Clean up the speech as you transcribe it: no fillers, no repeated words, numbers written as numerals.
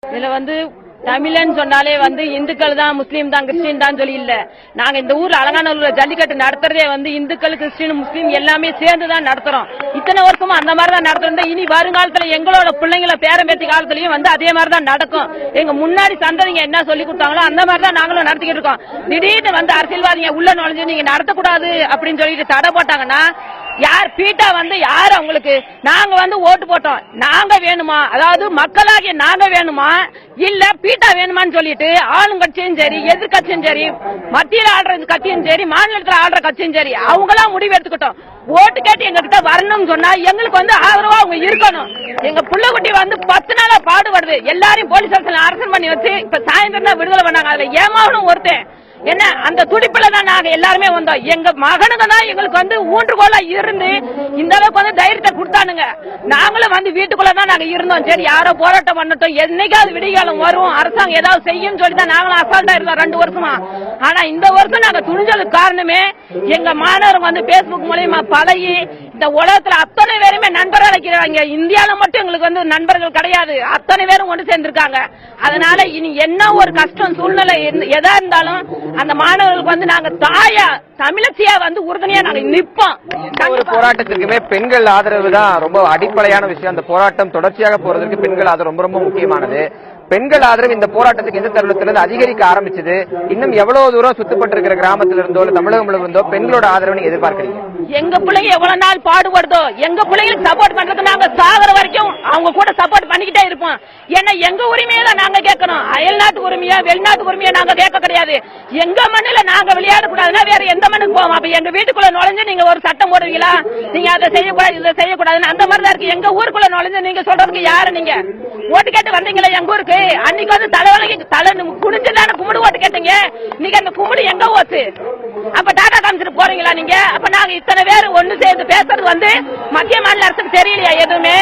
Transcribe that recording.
இதுல தமிழன் சொன்னாலே இந்துக்கள் தான், முஸ்லீம் தான், கிறிஸ்டின் தான் சொல்லி இல்ல. நாங்க இந்த ஊர்ல அலங்காநல்லூர்ல ஜல்லிக்கட்டு நடத்துறதே இந்துக்கள், கிறிஸ்டின், முஸ்லீம் எல்லாமே சேர்ந்துதான் நடத்துறோம். இத்தனை வருஷமா அந்த மாதிரி தான் நடத்துறோம். இனி வருங்காலத்துல எங்களோட பிள்ளைங்களை பேரம்பேத்தி காலத்திலயும் அதே மாதிரி தான் நடக்கும். எங்க முன்னாடி சந்ததிங்க என்ன சொல்லி கொடுத்தாங்களோ அந்த மாதிரி தான் நாங்களும் நடத்திக்கிட்டு இருக்கோம். திடீர்னு அரசியல்வாதிங்க உள்ள நுழைஞ்சு நீங்க நடத்தக்கூடாது அப்படின்னு சொல்லிட்டு தடை போட்டாங்கன்னா யார் பீட்டா யார் அவங்களுக்கு? நாங்க ஓட்டு போட்டோம், நாங்க வேணுமா, அதாவது மக்களாகிய நாங்க வேணுமா இல்ல பீட்டா வேணுமான்னு சொல்லிட்டு ஆளுங்கட்சியும் சரி, எதிர்கட்சியும் சரி, மத்தியில் ஆடுற கட்சியும் சரி, மாநிலத்தில் ஆடுற கட்சியும் சரி, அவங்களாம் முடிவு எடுத்துக்கிட்டோம். ஓட்டு கேட்டு எங்க கிட்ட வரணும்னு சொன்னா எங்களுக்கு ஆதரவா அவங்க இருக்கணும். எங்க புள்ளக்குட்டி 10 நாளா பாடுபடுது. எல்லாரையும் போலீஸ் ஸ்டேஷன்ல அரசன் பண்ணி வச்சு இப்ப சாயந்தரம் தான் விடுதலை பண்ணாங்க. அதுல ஏமாவனும் ஒருத்தன் என்ன அந்த துடிப்புல தான் நாங்க எல்லாருமே வந்தோம். எங்க மகனுங்க தான் எங்களுக்கு ஊன்றுகோலா இருந்து இந்த அளவுக்கு தைரியத்தை கொடுத்தானுங்க. நாங்களும் வீட்டுக்குள்ளதான் நாங்க இருந்தோம். சரி யாரோ போராட்டம் பண்ணட்டும், என்னைக்காவது விடிகாலம் வரும், அரசாங்கம் ஏதாவது செய்யும் சொல்லிதான் நாங்களும் அசால்ட்டா இருந்தோம் 2 வருஷமா. ஆனா இந்த வருஷம் நாங்க துணிஞ்சதுக்கு காரணமே எங்க மாணவர்கள் பேஸ்புக் மூலமா பழகி இந்த உலகத்துல அத்தனை பேருமே நண்பர்கள் அழைக்கிறாங்க. இந்தியாவில மட்டும் எங்களுக்கு நண்பர்கள் கிடையாது, அத்தனை பேரும் ஒன்று சேர்ந்திருக்காங்க. அதனால இனி என்ன ஒரு கஷ்டம் சூழ்நிலை எதா இருந்தாலும் அந்த மாணவர்களுக்கு நாங்க தாயா தமிழச்சியா உறுதுணையா நாங்க நிற்போம். ஒரு போராட்டத்திற்குமே பெண்கள் ஆதரவு தான் ரொம்ப அடிப்படையான விஷயம். அந்த போராட்டம் தொடர்ச்சியாக போறதுக்கு பெண்கள் ஆதரவு ரொம்ப ரொம்ப முக்கியமானது. பெண்கள் ஆதரவு இந்த போராட்டத்துக்கு எந்த தருணத்திலிருந்து அதிகரிக்க ஆரம்பிச்சது? இன்னும் எவ்வளவு தூரம் சுத்தப்பட்டிருக்கிற கிராமத்துல இருந்தோ தமிழகம் இருந்தோ பெண்களோட ஆதரவு நீங்க எதிர்பார்க்கறீங்க? எங்க பிள்ளைங்க எவ்வளவு நாள் பாடுபடுதோ எங்க பிள்ளைங்களுக்கு சப்போர்ட் பண்றது நாங்க சாகர வரைக்கும் அவங்க கூட சப்போர்ட் பண்ணிக்கிட்டே இருப்போம். ஏன்னா எங்க உரிமையை தான் நாங்க கேட்கணும். அயல்நாட்டு உரிமையா வெளிநாட்டு உரிமையா நாங்க கேட்க கிடையாது. எங்க மண்ணுல நாங்க விளையாடக்கூடாதுன்னா வேற எந்த மண்ணுக்கு போவோம்? அப்ப எங்க வீட்டுக்குள்ள நுழைஞ்சு நீங்க ஒரு சட்டம் போடுவீங்களா, நீங்க அதை செய்யக்கூடாது இதை செய்யக்கூடாதுன்னு? அந்த மாதிரி தான் இருக்கு. எங்க ஊருக்குள்ள நுழைஞ்சு நீங்க சொல்றதுக்கு யாரு? நீங்க ஓட்டு கேட்டு வந்தீங்களா எங்க ஊருக்கு? அன்னைக்கு தலைவலிக்கு தலை குடிஞ்சுதான கும்பிடு ஓட்டு கேட்டீங்க. நீங்க அந்த கும்பிடு எங்க ஓட்டு? அப்ப டாடா காமிச்சிட்டு போறீங்களா நீங்க? அப்ப நாங்க இத்தனை பேர் ஒண்ணு சேர்ந்து பேசுறது மத்திய மாநில அரசுக்கு தெரியலையா எதுவுமே?